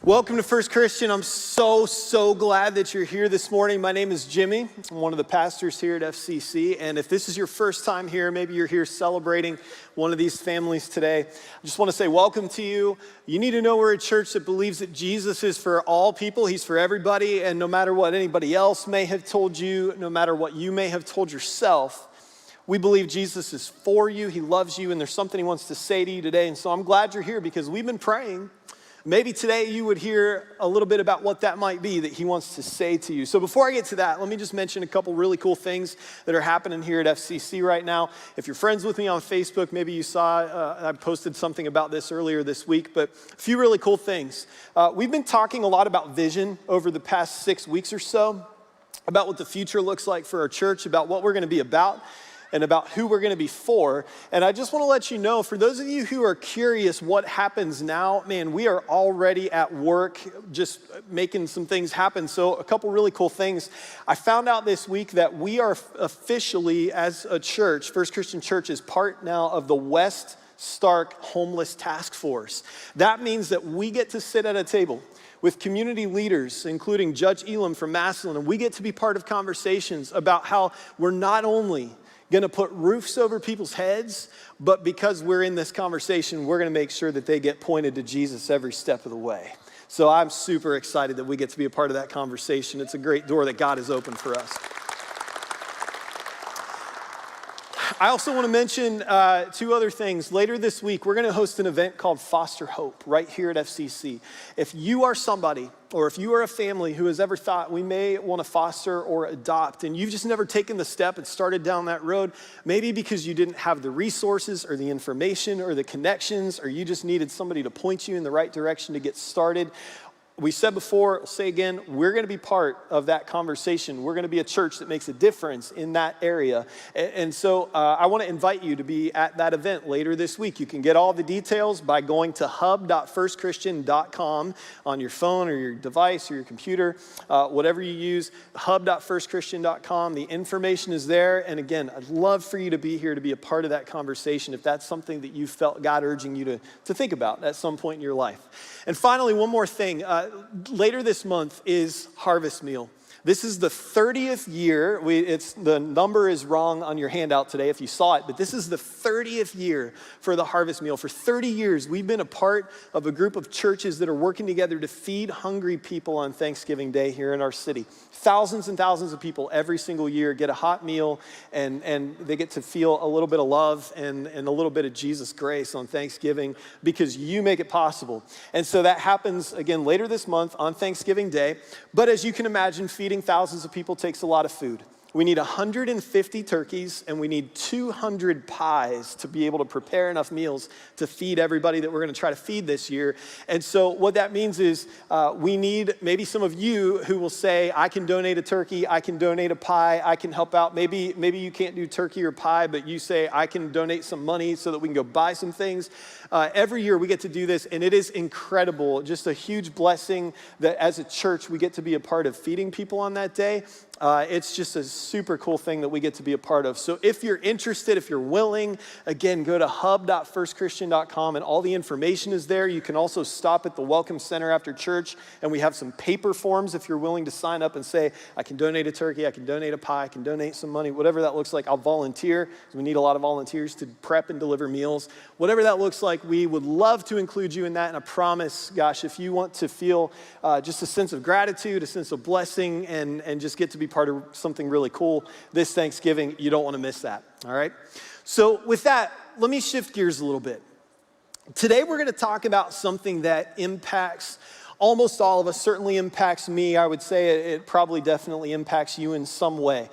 Welcome to First Christian. I'm so glad that you're here this morning. My name is Jimmy. I'm one of the pastors here at FCC. And if this is your first time here, maybe you're here celebrating one of these families today, I just want to say welcome to you. You need to know we're a church that believes that Jesus is for all people. He's for everybody. And no matter what anybody else may have told you, no matter what you may have told yourself, we believe Jesus is for you. He loves you. And there's something he wants to say to you today. And so I'm glad you're here because we've been praying. Maybe today you would hear a little bit about what that might be that he wants to say to you. So before I get to that, let me just mention a couple really cool things that are happening here at FCC right now. If you're friends with me on Facebook, maybe you saw I posted something about this earlier this week, but a few really cool things. We've been talking a lot about vision over the past 6 weeks or so, about what the future looks like for our church, about what we're going to be about, and about who we're going to be for. And I just want to let you know, for those of you who are curious what happens now, man, we are already at work just making some things happen. So a couple really cool things. I found out this week that we are officially, as a church, First Christian Church is part now of the West Stark Homeless Task Force. That means that we get to sit at a table with community leaders, including Judge Elam from Massillon, and we get to be part of conversations about how we're not only going to put roofs over people's heads, but because we're in this conversation, we're going to make sure that they get pointed to Jesus every step of the way. So I'm super excited that we get to be a part of that conversation. It's a great door that God has opened for us. I also want to mention two other things. Later this week, we're going to host an event called Foster Hope right here at FCC. If you are somebody, or if you are a family who has ever thought we may want to foster or adopt, and you've just never taken the step and started down that road, maybe because you didn't have the resources or the information or the connections, or you just needed somebody to point you in the right direction to get started, we said before, I'll say again, we're going to be part of that conversation. We're going to be a church that makes a difference in that area. And so I want to invite you to be at that event later this week. You can get all the details by going to hub.firstchristian.com on your phone or your device or your computer, whatever you use, hub.firstchristian.com. The information is there. And again, I'd love for you to be here to be a part of that conversation if that's something that you felt God urging you to think about at some point in your life. And finally, one more thing. Later this month is Harvest Meal. This is the 30th year. The number is wrong on your handout today if you saw it, but this is the 30th year for the Harvest Meal. For 30 years, we've been a part of a group of churches that are working together to feed hungry people on Thanksgiving Day here in our city. Thousands and thousands of people every single year get a hot meal, and they get to feel a little bit of love and a little bit of Jesus' grace on Thanksgiving because you make it possible. And so that happens again later this month on Thanksgiving Day. But as you can imagine, feeding thousands of people takes a lot of food. We need 150 turkeys and we need 200 pies to be able to prepare enough meals to feed everybody that we're going to try to feed this year. And so what that means is we need maybe some of you who will say, I can donate a turkey, I can donate a pie, I can help out. Maybe you can't do turkey or pie, but you say, I can donate some money so that we can go buy some things. Every year we get to do this, and it is incredible. Just a huge blessing that as a church we get to be a part of feeding people on that day. It's just a super cool thing that we get to be a part of. So if you're interested, if you're willing, again, go to hub.firstchristian.com and all the information is there. You can also stop at the Welcome Center after church, and we have some paper forms if you're willing to sign up and say, I can donate a turkey, I can donate a pie, I can donate some money, whatever that looks like. I'll volunteer. We need a lot of volunteers to prep and deliver meals. Whatever that looks like, we would love to include you in that. And I promise, gosh, if you want to feel just a sense of gratitude, a sense of blessing, and just get to be part of something really cool this Thanksgiving, you don't want to miss that, all right? So with that, let me shift gears a little bit. Today we're going to talk about something that impacts almost all of us, certainly impacts me. I would say it probably definitely impacts you in some way.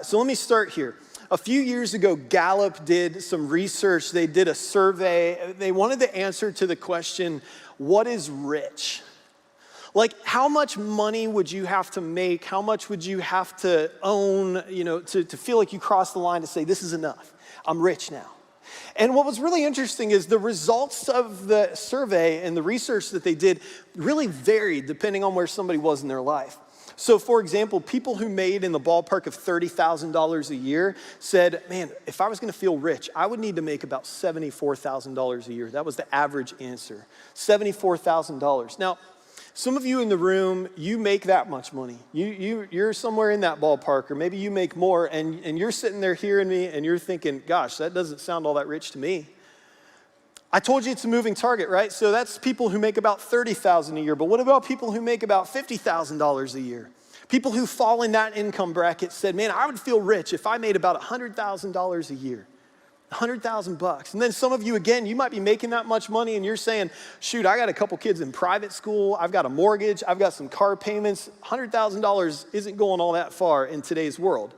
So let me start here. A few years ago, Gallup did some research. They did a survey. They wanted the answer to the question, what is rich? Like, how much money would you have to make? How much would you have to own, to feel like you crossed the line to say, this is enough. I'm rich now. And what was really interesting is the results of the survey and the research that they did really varied depending on where somebody was in their life. So for example, people who made in the ballpark of $30,000 a year said, man, if I was gonna feel rich, I would need to make about $74,000 a year. That was the average answer, $74,000. Now, Some of you in the room, you make that much money. You're somewhere in that ballpark, or maybe you make more, and you're sitting there hearing me, and you're thinking, gosh, that doesn't sound all that rich to me. I told you it's a moving target, right? So that's people who make about $30,000 a year, but what about people who make about $50,000 a year? People who fall in that income bracket said, man, I would feel rich if I made about $100,000 a year. $100,000. And then some of you, again, you might be making that much money and you're saying, shoot, I got a couple kids in private school, I've got a mortgage, I've got some car payments. $100,000 isn't going all that far in today's world.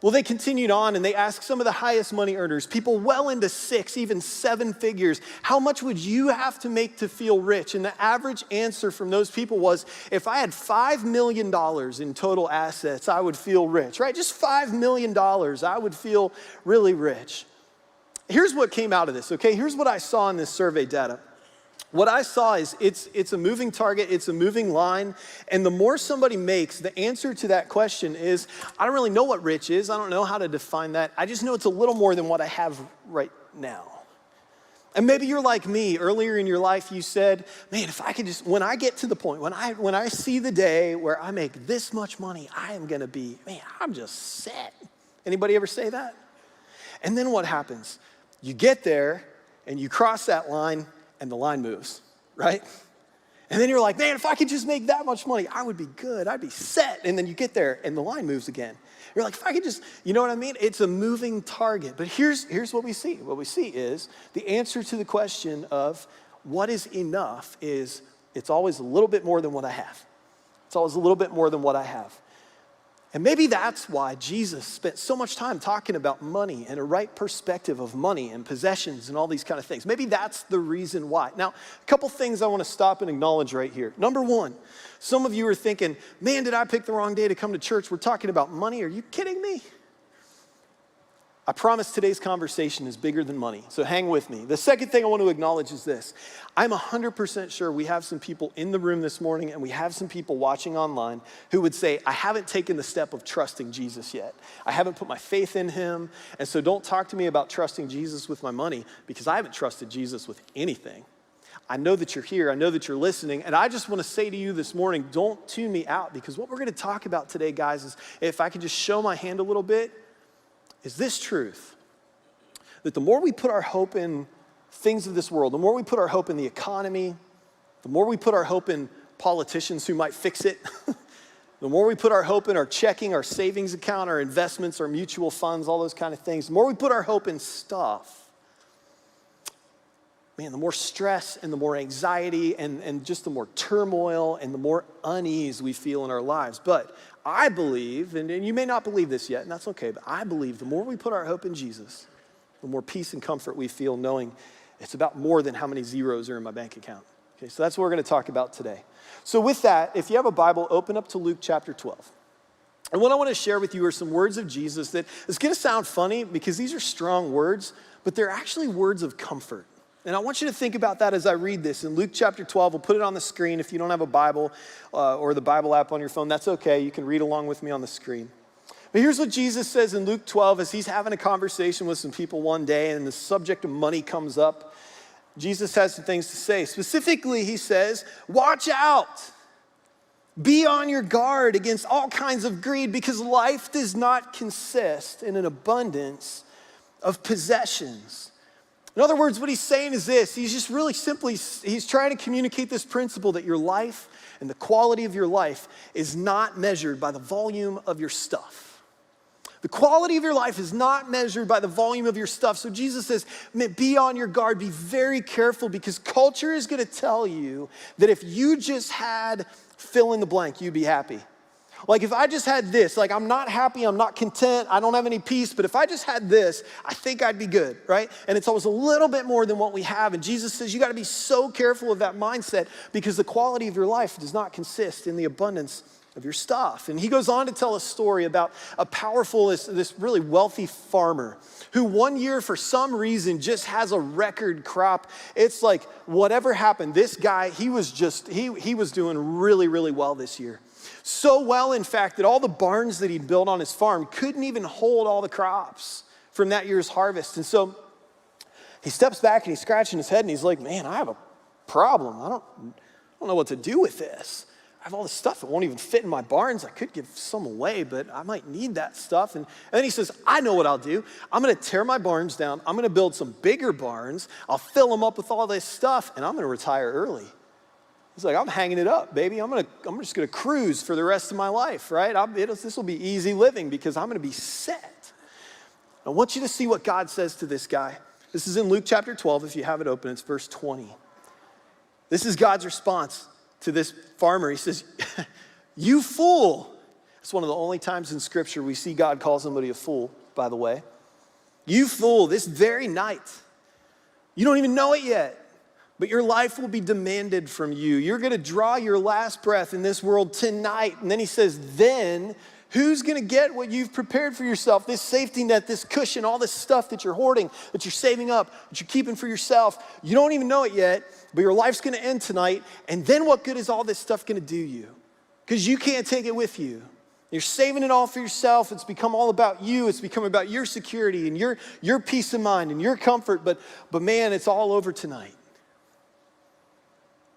Well, they continued on and they asked some of the highest money earners, people well into 6, even 7 figures, how much would you have to make to feel rich? And the average answer from those people was, if I had $5 million in total assets, I would feel rich, right? Just $5 million, I would feel really rich. Here's what came out of this, okay? Here's what I saw in this survey data. What I saw is it's a moving target, it's a moving line, and the more somebody makes, the answer to that question is, I don't really know what rich is, I don't know how to define that, I just know it's a little more than what I have right now. And maybe you're like me, earlier in your life you said, man, if I could just, when I get to the point, when I see the day where I make this much money, I am gonna be, man, I'm just set. Anybody ever say that? And then what happens? You get there and you cross that line and the line moves, right? And then you're like, man, if I could just make that much money, I would be good, I'd be set. And then you get there and the line moves again. You're like, if I could just, you know what I mean? It's a moving target. But here's what we see. What we see is the answer to the question of what is enough is it's always a little bit more than what I have. It's always a little bit more than what I have. And maybe that's why Jesus spent so much time talking about money and a right perspective of money and possessions and all these kind of things. Maybe that's the reason why. Now, a couple things I want to stop and acknowledge right here. Number one, some of you are thinking, man, did I pick the wrong day to come to church? We're talking about money. Are you kidding me? I promise today's conversation is bigger than money, so hang with me. The second thing I want to acknowledge is this. I'm 100% sure we have some people in the room this morning and we have some people watching online who would say, I haven't taken the step of trusting Jesus yet. I haven't put my faith in him, and so don't talk to me about trusting Jesus with my money because I haven't trusted Jesus with anything. I know that you're here, I know that you're listening, and I just want to say to you this morning, don't tune me out, because what we're going to talk about today, guys, is if I could just show my hand a little bit, is this truth, that the more we put our hope in things of this world, the more we put our hope in the economy, the more we put our hope in politicians who might fix it, the more we put our hope in our checking, our savings account, our investments, our mutual funds, all those kind of things, the more we put our hope in stuff, man, the more stress and the more anxiety and just the more turmoil and the more unease we feel in our lives. But I believe, and you may not believe this yet, and that's okay, but I believe the more we put our hope in Jesus, the more peace and comfort we feel knowing it's about more than how many zeros are in my bank account. Okay, so that's what we're going to talk about today. So with that, if you have a Bible, open up to Luke chapter 12. And what I want to share with you are some words of Jesus that it's going to sound funny because these are strong words, but they're actually words of comfort. And I want you to think about that as I read this. In Luke chapter 12, we'll put it on the screen. If you don't have a Bible or the Bible app on your phone, that's okay. You can read along with me on the screen. But here's what Jesus says in Luke 12 as he's having a conversation with some people one day and the subject of money comes up. Jesus has some things to say. Specifically, he says, watch out. Be on your guard against all kinds of greed, because life does not consist in an abundance of possessions. In other words, what he's saying is this. He's just really simply, he's trying to communicate this principle that your life and the quality of your life is not measured by the volume of your stuff. The quality of your life is not measured by the volume of your stuff. So Jesus says, be on your guard, be very careful, because culture is going to tell you that if you just had fill in the blank, you'd be happy. Like if I just had this, like I'm not happy, I'm not content, I don't have any peace, but if I just had this, I think I'd be good, right? And it's always a little bit more than what we have. And Jesus says you got to be so careful of that mindset, because the quality of your life does not consist in the abundance of your stuff. And he goes on to tell a story about a powerful, this really wealthy farmer who one year for some reason just has a record crop. It's like whatever happened, this guy, he was doing really, really well this year. So well, in fact, that all the barns that he'd built on his farm couldn't even hold all the crops from that year's harvest. And so he steps back and he's scratching his head and he's like, man, I have a problem. don't know what to do with this. I have all this stuff that won't even fit in my barns. I could give some away, but I might need that stuff. And then he says, I know what I'll do. I'm going to tear my barns down. I'm going to build some bigger barns. I'll fill them up with all this stuff, and I'm going to retire early. He's like, I'm hanging it up, baby. I'm just going to cruise for the rest of my life, right? This will be easy living because I'm going to be set. I want you to see what God says to this guy. This is in Luke chapter 12. If you have it open, it's verse 20. This is God's response to this farmer. He says, you fool. It's one of the only times in Scripture we see God call somebody a fool, by the way. You fool, this very night. You don't even know it yet, but your life will be demanded from you. You're going to draw your last breath in this world tonight. And then he says, then who's going to get what you've prepared for yourself? This safety net, this cushion, all this stuff that you're hoarding, that you're saving up, that you're keeping for yourself. You don't even know it yet, but your life's going to end tonight. And then what good is all this stuff going to do you? Because you can't take it with you. You're saving it all for yourself. It's become all about you. It's become about your security and your peace of mind and your comfort. But man, it's all over tonight.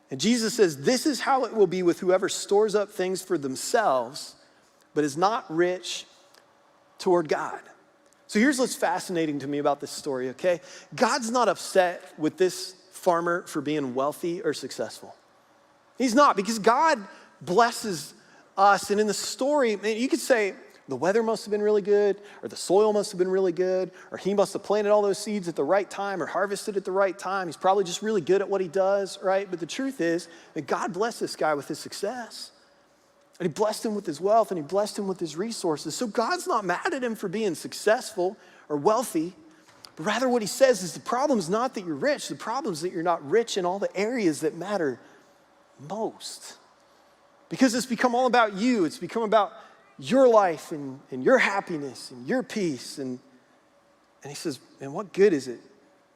And Jesus says, this is how it will be with whoever stores up things for themselves, but is not rich toward God. So here's what's fascinating to me about this story, okay? God's not upset with this farmer for being wealthy or successful. He's not, because God blesses us. And in the story, man, you could say the weather must have been really good, or the soil must have been really good, or he must have planted all those seeds at the right time or harvested at the right time. He's probably just really good at what he does, right? But the truth is that God blessed this guy with his success. And he blessed him with his wealth, and he blessed him with his resources. So God's not mad at him for being successful or wealthy, but rather what he says is the problem is not that you're rich. The problem is that you're not rich in all the areas that matter most. Because it's become all about you. It's become about your life and your happiness and your peace. And he says, man, what good is it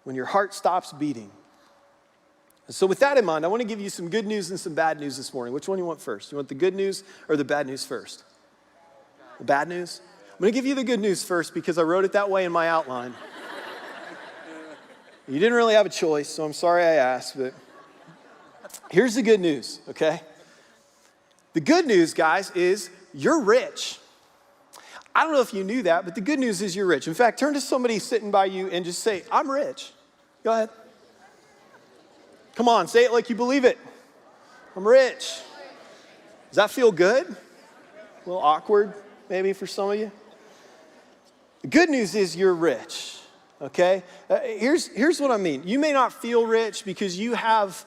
when your heart stops beating? And so with that in mind, I want to give you some good news and some bad news this morning. Which one do you want first? You want the good news or the bad news first? The bad news? I'm going to give you the good news first because I wrote it that way in my outline. You didn't really have a choice, so I'm sorry I asked, but here's the good news, okay? The good news, guys, is you're rich. I don't know if you knew that, but the good news is you're rich. In fact, turn to somebody sitting by you and just say, I'm rich. Go ahead. Come on, say it like you believe it. I'm rich. Does that feel good? A little awkward, maybe, for some of you. The good news is you're rich, okay? Here's what I mean. You may not feel rich because you have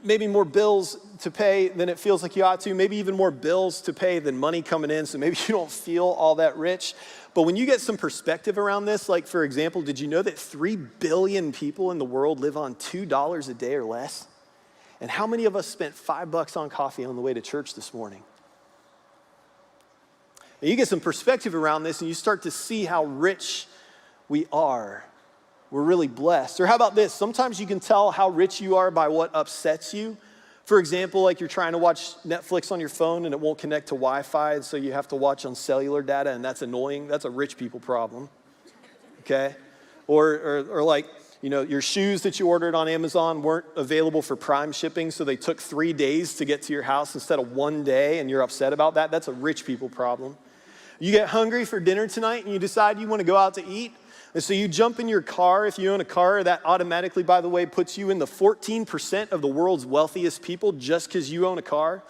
maybe more bills to pay than it feels like you ought to, maybe even more bills to pay than money coming in, so maybe you don't feel all that rich. But when you get some perspective around this, like for example, did you know that 3 billion people in the world live on $2 a day or less? And how many of us spent $5 on coffee on the way to church this morning? And you get some perspective around this and you start to see how rich we are. We're really blessed. Or how about this? Sometimes you can tell how rich you are by what upsets you. For example, like you're trying to watch Netflix on your phone and it won't connect to Wi-Fi, so you have to watch on cellular data, and that's annoying. That's a rich people problem, okay? Or like, you know, your shoes that you ordered on Amazon weren't available for Prime shipping, so they took 3 days to get to your house instead of 1 day, and you're upset about that. That's a rich people problem. You get hungry for dinner tonight and you decide you want to go out to eat. And so you jump in your car. If you own a car, that automatically, by the way, puts you in the 14% of the world's wealthiest people just because you own a car.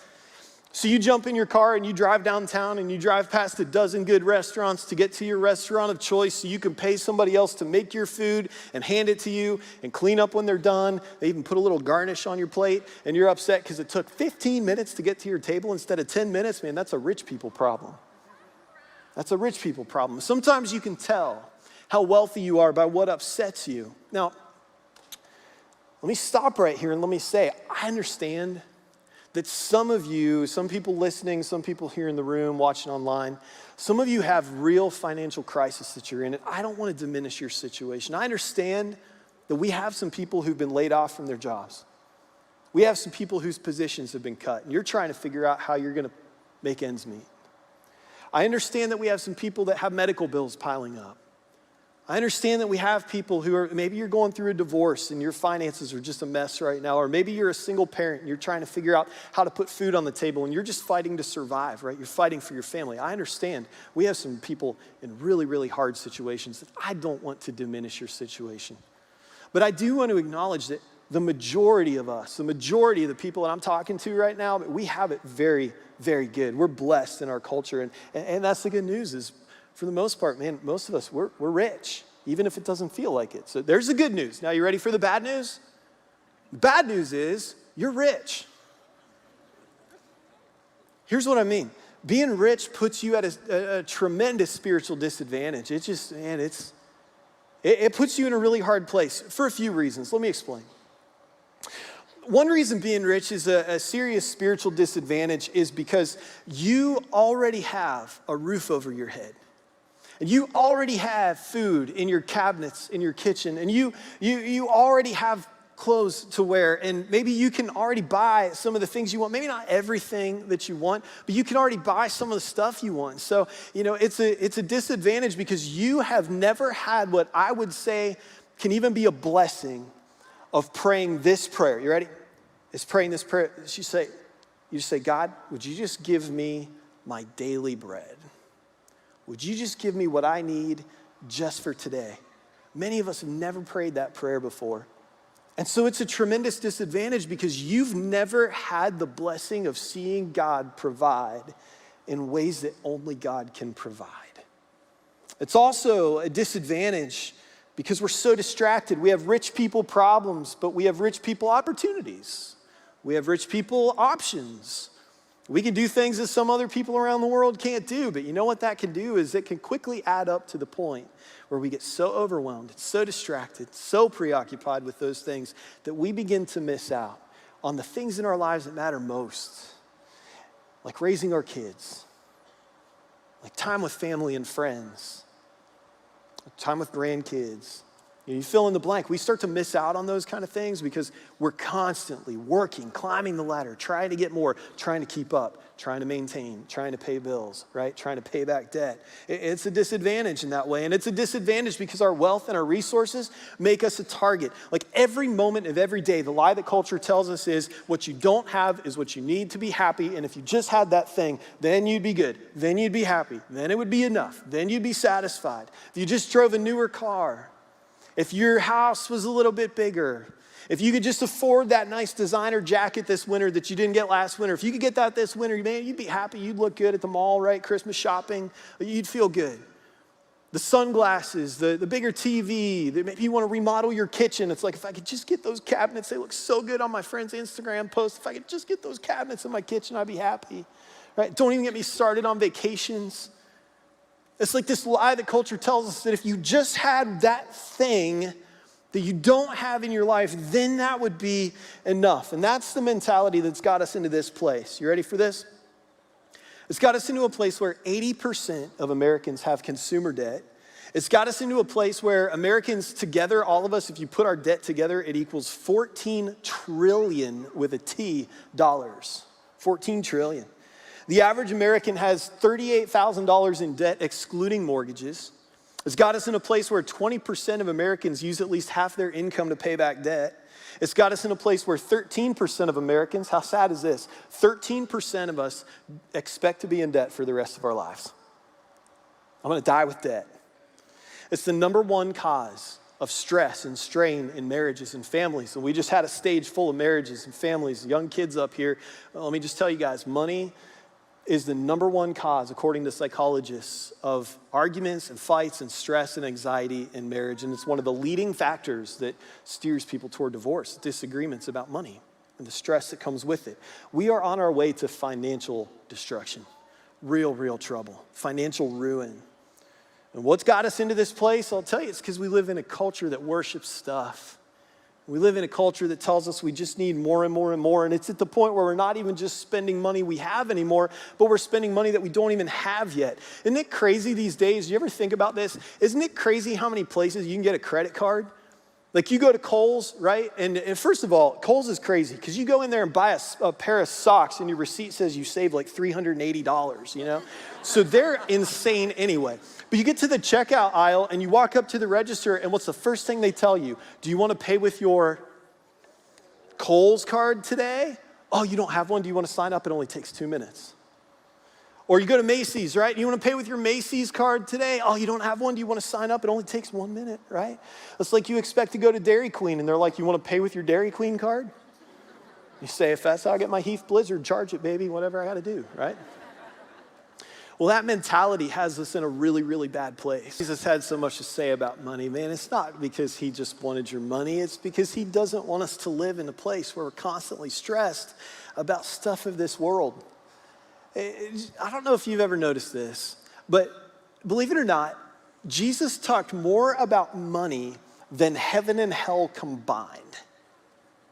So you jump in your car and you drive downtown and you drive past a dozen good restaurants to get to your restaurant of choice so you can pay somebody else to make your food and hand it to you and clean up when they're done. They even put a little garnish on your plate, and you're upset because it took 15 minutes to get to your table instead of 10 minutes. Man, that's a rich people problem. That's a rich people problem. Sometimes you can tell how wealthy you are by what upsets you. Now, let me stop right here and let me say, I understand that some of you, some people listening, some people here in the room, watching online, some of you have real financial crisis that you're in, and I don't want to diminish your situation. I understand that we have some people who've been laid off from their jobs. We have some people whose positions have been cut, and you're trying to figure out how you're going to make ends meet. I understand that we have some people that have medical bills piling up. I understand that we have people who are, maybe you're going through a divorce and your finances are just a mess right now, or maybe you're a single parent and you're trying to figure out how to put food on the table and you're just fighting to survive, right? You're fighting for your family. I understand. We have some people in really, really hard situations that I don't want to diminish your situation. But I do want to acknowledge that the majority of us, the majority of the people that I'm talking to right now, we have it very, very good. We're blessed in our culture. And that's the good news is, for the most part, man, most of us, we're rich, even if it doesn't feel like it. So there's the good news. Now, you ready for the bad news? The bad news is you're rich. Here's what I mean. Being rich puts you at a tremendous spiritual disadvantage. It just, man, it puts you in a really hard place for a few reasons. Let me explain. One reason being rich is a serious spiritual disadvantage is because you already have a roof over your head. And you already have food in your cabinets, in your kitchen, and you already have clothes to wear, and maybe you can already buy some of the things you want. Maybe not everything that you want, but you can already buy some of the stuff you want. So, it's a disadvantage because you have never had what I would say can even be a blessing of praying this prayer. You ready? It's praying this prayer. You just say, God, would you just give me my daily bread? Would you just give me what I need just for today? Many of us have never prayed that prayer before. And so it's a tremendous disadvantage because you've never had the blessing of seeing God provide in ways that only God can provide. It's also a disadvantage because we're so distracted. We have rich people problems, but we have rich people opportunities. We have rich people options. We can do things that some other people around the world can't do, but you know what that can do is it can quickly add up to the point where we get so overwhelmed, so distracted, so preoccupied with those things that we begin to miss out on the things in our lives that matter most, like raising our kids, like time with family and friends, time with grandkids. You fill in the blank. We start to miss out on those kind of things because we're constantly working, climbing the ladder, trying to get more, trying to keep up, trying to maintain, trying to pay bills, right? Trying to pay back debt. It's a disadvantage in that way. And it's a disadvantage because our wealth and our resources make us a target. Like every moment of every day, the lie that culture tells us is what you don't have is what you need to be happy. And if you just had that thing, then you'd be good. Then you'd be happy. Then it would be enough. Then you'd be satisfied. If you just drove a newer car, if your house was a little bit bigger, if you could just afford that nice designer jacket this winter that you didn't get last winter, if you could get that this winter, man, you'd be happy. You'd look good at the mall, right? Christmas shopping, you'd feel good. The sunglasses, the bigger TV, maybe you want to remodel your kitchen. It's like, if I could just get those cabinets, they look so good on my friend's Instagram post. If I could just get those cabinets in my kitchen, I'd be happy, right? Don't even get me started on vacations. It's like this lie that culture tells us that if you just had that thing that you don't have in your life, then that would be enough. And that's the mentality that's got us into this place. You ready for this? It's got us into a place where 80% of Americans have consumer debt. It's got us into a place where Americans together, all of us, if you put our debt together, it equals 14 trillion with a T dollars. 14 trillion. The average American has $38,000 in debt, excluding mortgages. It's got us in a place where 20% of Americans use at least half their income to pay back debt. It's got us in a place where 13% of Americans, how sad is this? 13% of us expect to be in debt for the rest of our lives. I'm gonna die with debt. It's the number one cause of stress and strain in marriages and families. And we just had a stage full of marriages and families, young kids up here. Well, let me just tell you guys, money is the number one cause, according to psychologists, of arguments and fights and stress and anxiety in marriage. And it's one of the leading factors that steers people toward divorce, disagreements about money and the stress that comes with it. We are on our way to financial destruction, real trouble, financial ruin. And what's got us into this place? I'll tell you, it's because we live in a culture that worships stuff. We live in a culture that tells us we just need more and more and more. And it's at the point where we're not even just spending money we have anymore, but we're spending money that we don't even have yet. Isn't it crazy these days? Do you ever think about this? Isn't it crazy how many places you can get a credit card? Like you go to Kohl's, right? And first of all, Kohl's is crazy because you go in there and buy a pair of socks and your receipt says you saved like $380, you know? So they're insane anyway. But you get to the checkout aisle and you walk up to the register and what's the first thing they tell you? Do you want to pay with your Kohl's card today? Oh, you don't have one? Do you want to sign up? It only takes 2 minutes. Or you go to Macy's, right? You want to pay with your Macy's card today? Oh, you don't have one? Do you want to sign up? It only takes 1 minute, right? It's like you expect to go to Dairy Queen and they're like, you want to pay with your Dairy Queen card? You say, if that's how I get my Heath Blizzard, charge it, baby, whatever I got to do, right? Well, that mentality has us in a really, really bad place. Jesus had so much to say about money, man. It's not because he just wanted your money. It's because he doesn't want us to live in a place where we're constantly stressed about stuff of this world. I don't know if you've ever noticed this, but believe it or not, Jesus talked more about money than heaven and hell combined.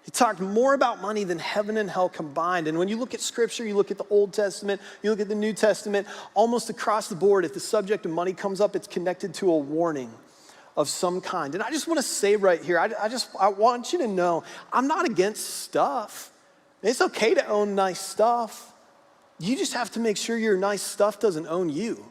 He talked more about money than heaven and hell combined. And when you look at scripture, you look at the Old Testament, you look at the New Testament, almost across the board, if the subject of money comes up, it's connected to a warning of some kind. And I just want to say right here, I want you to know, I'm not against stuff. It's okay to own nice stuff. You just have to make sure your nice stuff doesn't own you.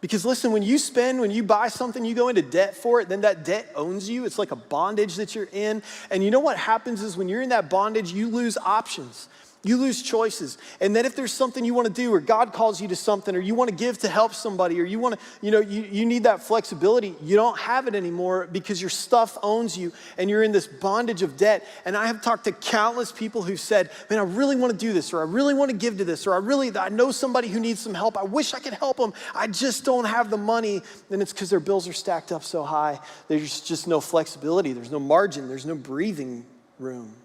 Because listen, when you buy something, you go into debt for it, then that debt owns you. It's like a bondage that you're in. And you know what happens is when you're in that bondage, you lose options. You lose choices. And then if there's something you want to do or God calls you to something or you want to give to help somebody or you want to, you need that flexibility, you don't have it anymore because your stuff owns you and you're in this bondage of debt. And I have talked to countless people who've said, man, I really want to do this or I really want to give to this or I know somebody who needs some help. I wish I could help them. I just don't have the money. And it's because their bills are stacked up so high. There's just no flexibility. There's no margin. There's no breathing room.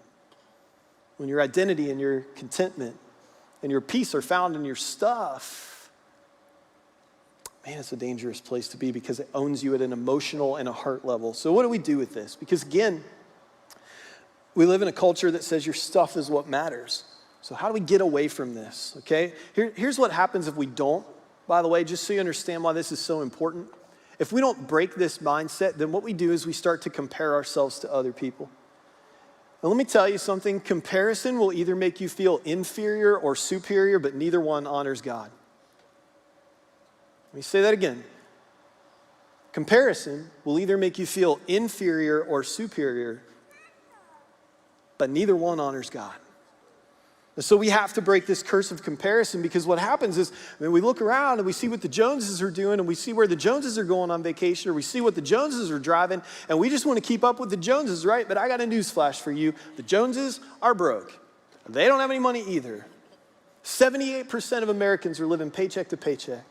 When your identity and your contentment and your peace are found in your stuff, man, it's a dangerous place to be because it owns you at an emotional and a heart level. So what do we do with this? Because again, we live in a culture that says your stuff is what matters. So how do we get away from this, okay? Here's what happens if we don't, by the way, just so you understand why this is so important. If we don't break this mindset, then what we do is we start to compare ourselves to other people. And let me tell you something, comparison will either make you feel inferior or superior, but neither one honors God. Let me say that again. Comparison will either make you feel inferior or superior, but neither one honors God. And so we have to break this curse of comparison because what happens is we look around and we see what the Joneses are doing and we see where the Joneses are going on vacation or we see what the Joneses are driving and we just want to keep up with the Joneses, right? But I got a news flash for you. The Joneses are broke. They don't have any money either. 78% of Americans are living paycheck to paycheck.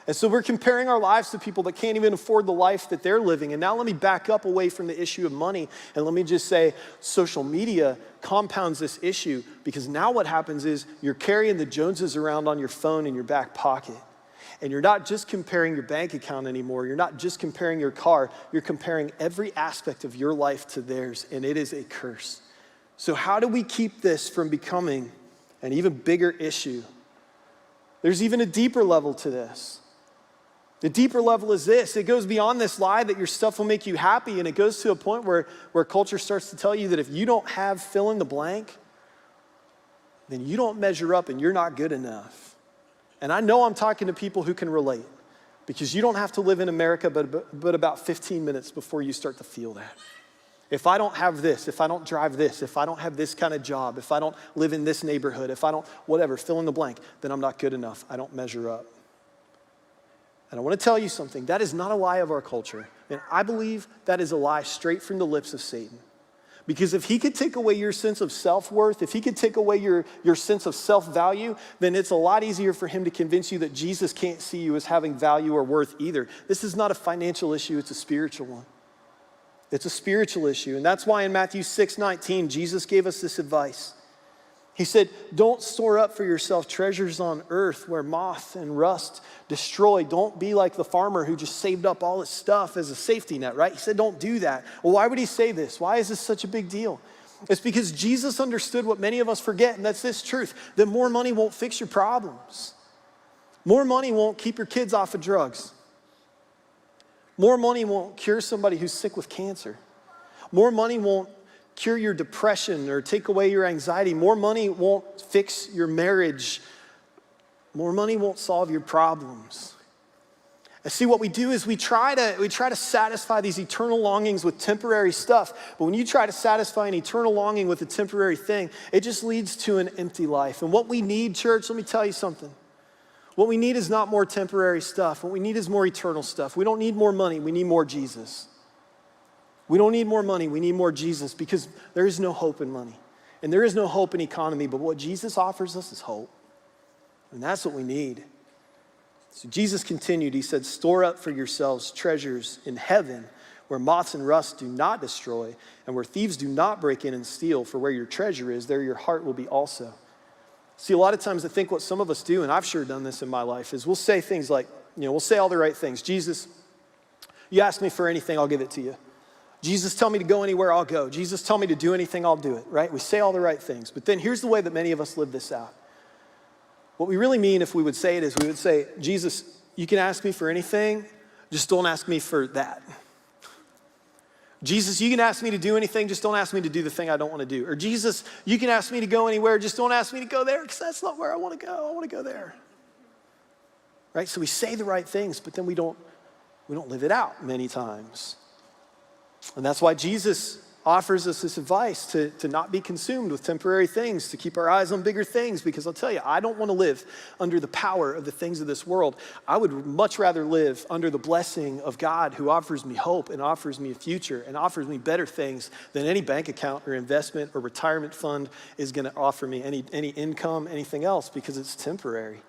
And so we're comparing our lives to people that can't even afford the life that they're living. And now let me back up away from the issue of money. And let me just say social media compounds this issue because now what happens is you're carrying the Joneses around on your phone in your back pocket. And you're not just comparing your bank account anymore. You're not just comparing your car. You're comparing every aspect of your life to theirs. And it is a curse. So how do we keep this from becoming an even bigger issue? There's even a deeper level to this. The deeper level is this. It goes beyond this lie that your stuff will make you happy, and it goes to a point where culture starts to tell you that if you don't have fill in the blank, then you don't measure up and you're not good enough. And I know I'm talking to people who can relate because you don't have to live in America but about 15 minutes before you start to feel that. If I don't have this, if I don't drive this, if I don't have this kind of job, if I don't live in this neighborhood, if I don't, whatever, fill in the blank, then I'm not good enough. I don't measure up. And I want to tell you something, that is not a lie of our culture. And I believe that is a lie straight from the lips of Satan. Because if he could take away your sense of self-worth, if he could take away your sense of self-value, then it's a lot easier for him to convince you that Jesus can't see you as having value or worth either. This is not a financial issue, it's a spiritual one. It's a spiritual issue. And that's why in Matthew 6:19, Jesus gave us this advice. He said, don't store up for yourself treasures on earth where moth and rust destroy. Don't be like the farmer who just saved up all his stuff as a safety net, right? He said, don't do that. Well, why would he say this? Why is this such a big deal? It's because Jesus understood what many of us forget, and that's this truth, that more money won't fix your problems. More money won't keep your kids off of drugs. More money won't cure somebody who's sick with cancer. More money won't cure your depression or take away your anxiety. More money won't fix your marriage. More money won't solve your problems. And see, what we do is we try to satisfy these eternal longings with temporary stuff. But when you try to satisfy an eternal longing with a temporary thing, it just leads to an empty life. And what we need, church, let me tell you something. What we need is not more temporary stuff. What we need is more eternal stuff. We don't need more money. We need more Jesus. We don't need more money. We need more Jesus, because there is no hope in money. And there is no hope in economy. But what Jesus offers us is hope. And that's what we need. So Jesus continued, he said, store up for yourselves treasures in heaven, where moths and rust do not destroy, and where thieves do not break in and steal. For where your treasure is, there your heart will be also. See, a lot of times I think what some of us do, and I've sure done this in my life, is we'll say things like, we'll say all the right things. Jesus, you ask me for anything, I'll give it to you. Jesus, tell me to go anywhere, I'll go. Jesus, tell me to do anything, I'll do it, right? We say all the right things. But then here's the way that many of us live this out. What we really mean if we would say it is we would say, Jesus, you can ask me for anything, just don't ask me for that. Jesus, you can ask me to do anything, just don't ask me to do the thing I don't want to do. Or Jesus, you can ask me to go anywhere, just don't ask me to go there, because that's not where I want to go. I want to go there. Right? So we say the right things, but then we don't live it out many times. And that's why Jesus offers us this advice to not be consumed with temporary things, to keep our eyes on bigger things, because I'll tell you, I don't want to live under the power of the things of this world. I would much rather live under the blessing of God, who offers me hope and offers me a future and offers me better things than any bank account or investment or retirement fund is going to offer me, any income, anything else, because it's temporary.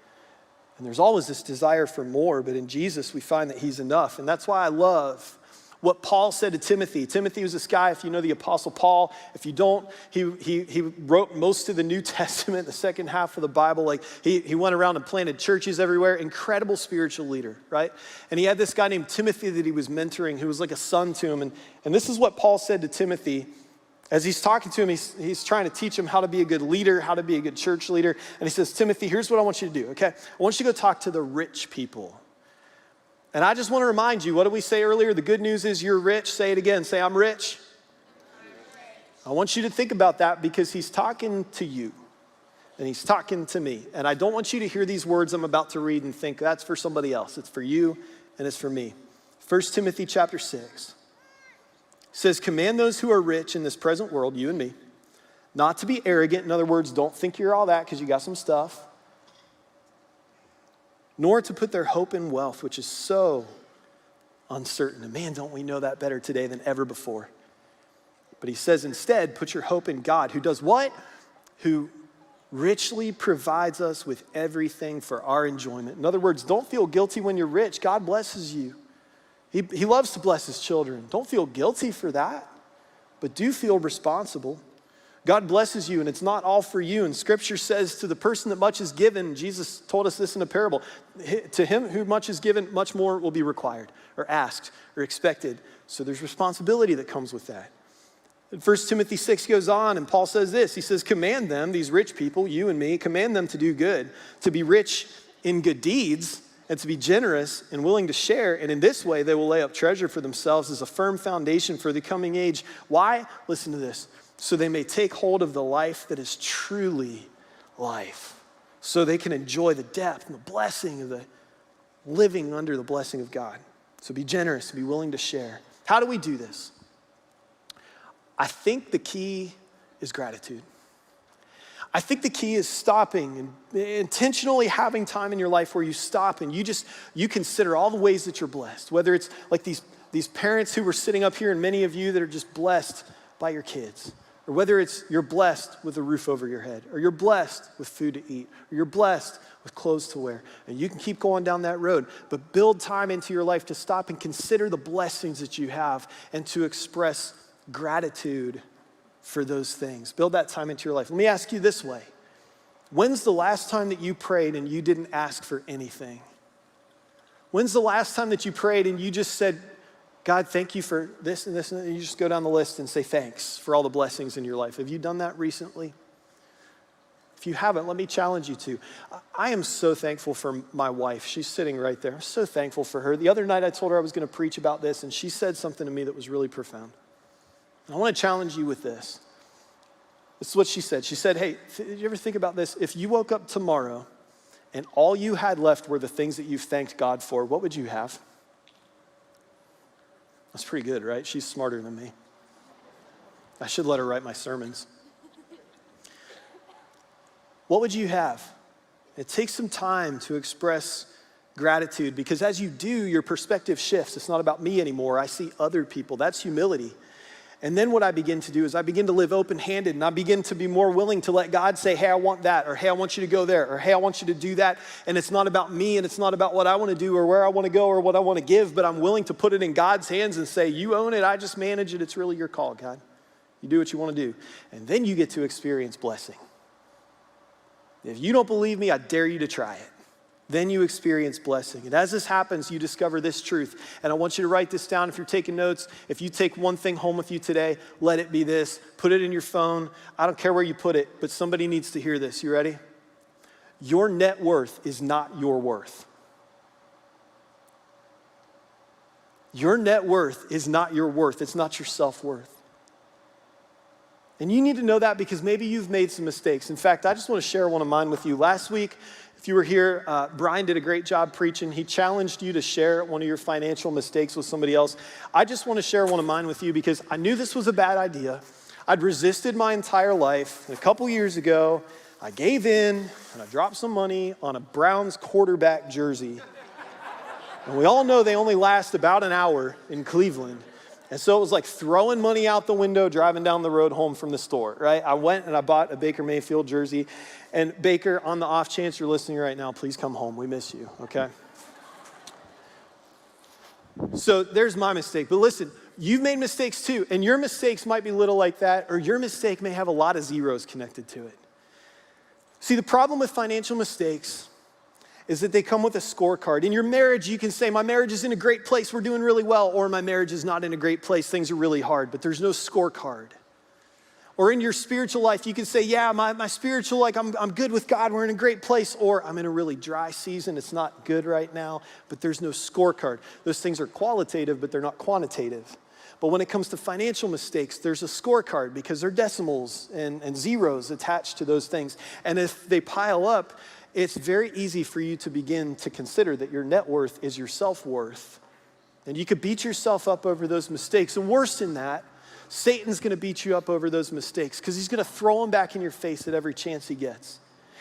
And there's always this desire for more, but in Jesus we find that he's enough. And that's why I love what Paul said to Timothy. Timothy was this guy, if you know the Apostle Paul. If you don't, he wrote most of the New Testament, the second half of the Bible. Like he went around and planted churches everywhere. Incredible spiritual leader, right? And he had this guy named Timothy that he was mentoring, who was like a son to him. And this is what Paul said to Timothy. As he's talking to him, he's trying to teach him how to be a good leader, how to be a good church leader. And he says, Timothy, here's what I want you to do, okay? I want you to go talk to the rich people. And I just want to remind you, what did we say earlier? The good news is you're rich. Say it again. Say, I'm rich. I want you to think about that, because he's talking to you and he's talking to me. And I don't want you to hear these words I'm about to read and think that's for somebody else. It's for you and it's for me. 1 Timothy chapter 6 says, command those who are rich in this present world, you and me, not to be arrogant. In other words, don't think you're all that because you got some stuff. Nor to put their hope in wealth, which is so uncertain. And man, don't we know that better today than ever before. But he says instead, put your hope in God, who does what? Who richly provides us with everything for our enjoyment. In other words, don't feel guilty when you're rich. God blesses you. He loves to bless his children. Don't feel guilty for that, but do feel responsible. God blesses you, and it's not all for you. And Scripture says to the person that much is given, Jesus told us this in a parable, to him who much is given, much more will be required or asked or expected. So there's responsibility that comes with that. And 1 Timothy 6 goes on, and Paul says this. He says, command them, these rich people, you and me, command them to do good, to be rich in good deeds, and to be generous and willing to share. And in this way, they will lay up treasure for themselves as a firm foundation for the coming age. Why? Listen to this. So they may take hold of the life that is truly life. So they can enjoy the depth and the blessing of the living under the blessing of God. So be generous, be willing to share. How do we do this? I think the key is gratitude. I think the key is stopping and intentionally having time in your life where you stop and you consider all the ways that you're blessed. Whether it's like these parents who were sitting up here and many of you that are just blessed by your kids. Or whether it's you're blessed with a roof over your head, or you're blessed with food to eat, or you're blessed with clothes to wear. And you can keep going down that road, but build time into your life to stop and consider the blessings that you have and to express gratitude for those things. Build that time into your life. Let me ask you this way. When's the last time that you prayed and you didn't ask for anything? When's the last time that you prayed and you just said, God, thank you for this and this, and you just go down the list and say thanks for all the blessings in your life. Have you done that recently? If you haven't, let me challenge you to. I am so thankful for my wife. She's sitting right there. I'm so thankful for her. The other night I told her I was going to preach about this, and she said something to me that was really profound. And I want to challenge you with this. This is what she said. She said, hey, did you ever think about this? If you woke up tomorrow and all you had left were the things that you've thanked God for, what would you have? That's pretty good, right? She's smarter than me. I should let her write my sermons. What would you have? It takes some time to express gratitude, because as you do, your perspective shifts. It's not about me anymore. I see other people. That's humility. And then what I begin to do is I begin to live open-handed, and I begin to be more willing to let God say, hey, I want that, or hey, I want you to go there, or hey, I want you to do that. And it's not about me, and it's not about what I want to do or where I want to go or what I want to give, but I'm willing to put it in God's hands and say, you own it, I just manage it. It's really your call, God. You do what you want to do. And then you get to experience blessing. If you don't believe me, I dare you to try it. Then you experience blessing. And as this happens, you discover this truth. And I want you to write this down if you're taking notes. If you take one thing home with you today, let it be this. Put it in your phone. I don't care where you put it, but somebody needs to hear this. You ready? Your net worth is not your worth. Your net worth is not your worth. It's not your self-worth. And you need to know that because maybe you've made some mistakes. In fact, I just want to share one of mine with you. Last week, if you were here, Brian did a great job preaching. He challenged you to share one of your financial mistakes with somebody else. I just want to share one of mine with you because I knew this was a bad idea. I'd resisted my entire life. And a couple years ago, I gave in and I dropped some money on a Browns quarterback jersey. And we all know they only last about an hour in Cleveland. And so it was like throwing money out the window, driving down the road home from the store, right? I went and I bought a Baker Mayfield jersey. And Baker, on the off chance you're listening right now, please come home. We miss you, okay? So there's my mistake. But listen, you've made mistakes too. And your mistakes might be little like that, or your mistake may have a lot of zeros connected to it. See, the problem with financial mistakes is that they come with a scorecard. In your marriage, you can say, my marriage is in a great place, we're doing really well, or my marriage is not in a great place, things are really hard, but there's no scorecard. Or in your spiritual life, you can say, yeah, my spiritual life, I'm good with God, we're in a great place, or I'm in a really dry season, it's not good right now, but there's no scorecard. Those things are qualitative, but they're not quantitative. But when it comes to financial mistakes, there's a scorecard because there are decimals and zeros attached to those things. And if they pile up, it's very easy for you to begin to consider that your net worth is your self-worth. And you could beat yourself up over those mistakes. And worse than that, Satan's going to beat you up over those mistakes because he's going to throw them back in your face at every chance he gets.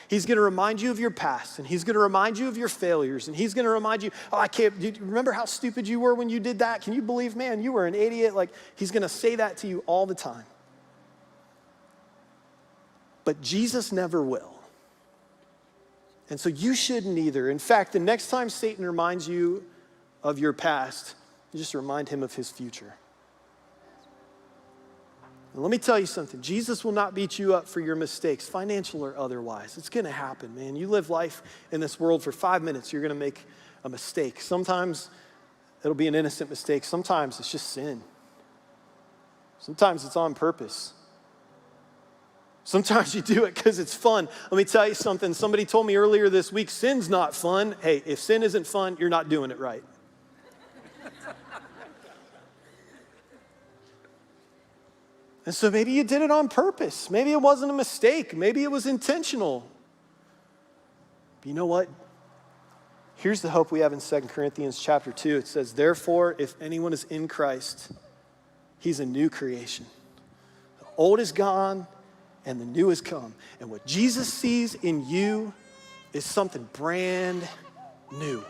He's going to remind you of your past, and he's going to remind you of your failures, and he's going to remind you, oh, do you remember how stupid you were when you did that? Can you believe, man, you were an idiot? Like, he's going to say that to you all the time. But Jesus never will. And so you shouldn't either. In fact, the next time Satan reminds you of your past, you just remind him of his future. And let me tell you something. Jesus will not beat you up for your mistakes, financial or otherwise. It's going to happen, man. You live life in this world for 5 minutes, you're going to make a mistake. Sometimes it'll be an innocent mistake. Sometimes it's just sin. Sometimes it's on purpose. Sometimes you do it because it's fun. Let me tell you something. Somebody told me earlier this week, sin's not fun. Hey, if sin isn't fun, you're not doing it right. And so maybe you did it on purpose. Maybe it wasn't a mistake. Maybe it was intentional. But you know what? Here's the hope we have in 2 Corinthians chapter 2. It says, therefore, if anyone is in Christ, he's a new creation. The old is gone, and the new has come. And what Jesus sees in you is something brand new.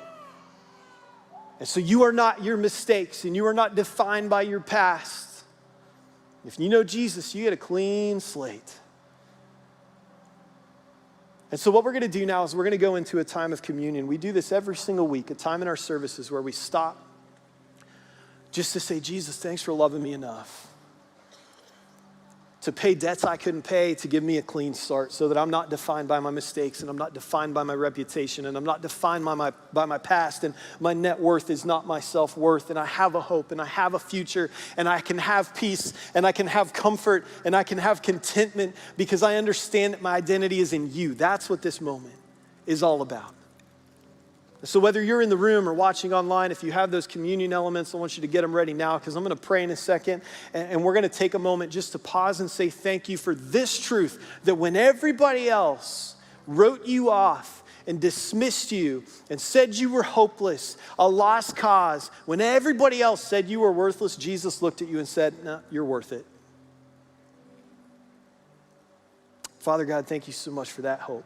And so you are not your mistakes, and you are not defined by your past. If you know Jesus, you get a clean slate. And so what we're going to do now is we're going to go into a time of communion. We do this every single week, a time in our services where we stop just to say, Jesus, thanks for loving me enough. to pay debts I couldn't pay, to give me a clean start so that I'm not defined by my mistakes and I'm not defined by my reputation and I'm not defined by my past, and my net worth is not my self-worth, and I have a hope and I have a future and I can have peace and I can have comfort and I can have contentment because I understand that my identity is in you. That's what this moment is all about. So whether you're in the room or watching online, if you have those communion elements, I want you to get them ready now because I'm going to pray in a second, and we're going to take a moment just to pause and say thank you for this truth, that when everybody else wrote you off and dismissed you and said you were hopeless, a lost cause, when everybody else said you were worthless, Jesus looked at you and said, no, you're worth it. Father God, thank you so much for that hope.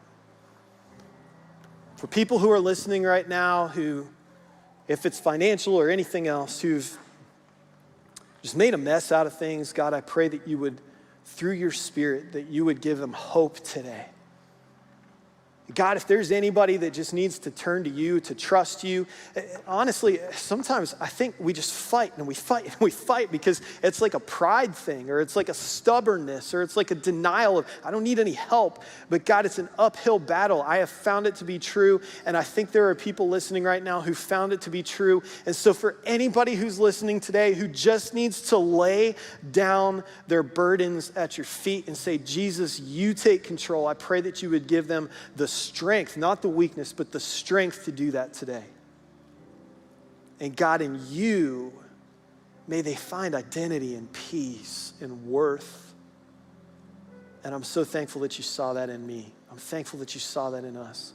For people who are listening right now who, if it's financial or anything else, who've just made a mess out of things, God, I pray that you would, through your Spirit, that you would give them hope today. God, if there's anybody that just needs to turn to you, to trust you, honestly, sometimes I think we just fight and we fight and we fight because it's like a pride thing, or it's like a stubbornness, or it's like a denial of, I don't need any help. But God, it's an uphill battle. I have found it to be true, and I think there are people listening right now who found it to be true. And so for anybody who's listening today who just needs to lay down their burdens at your feet and say, Jesus, you take control, I pray that you would give them the strength, not the weakness, but the strength to do that today. And God, in you, may they find identity and peace and worth. And I'm so thankful that you saw that in me. I'm thankful that you saw that in us.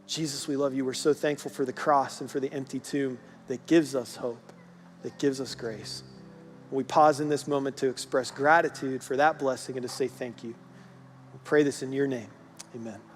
Jesus, we love you. We're so thankful for the cross and for the empty tomb that gives us hope, that gives us grace. We pause in this moment to express gratitude for that blessing and to say thank you. We pray this in your name. Amen.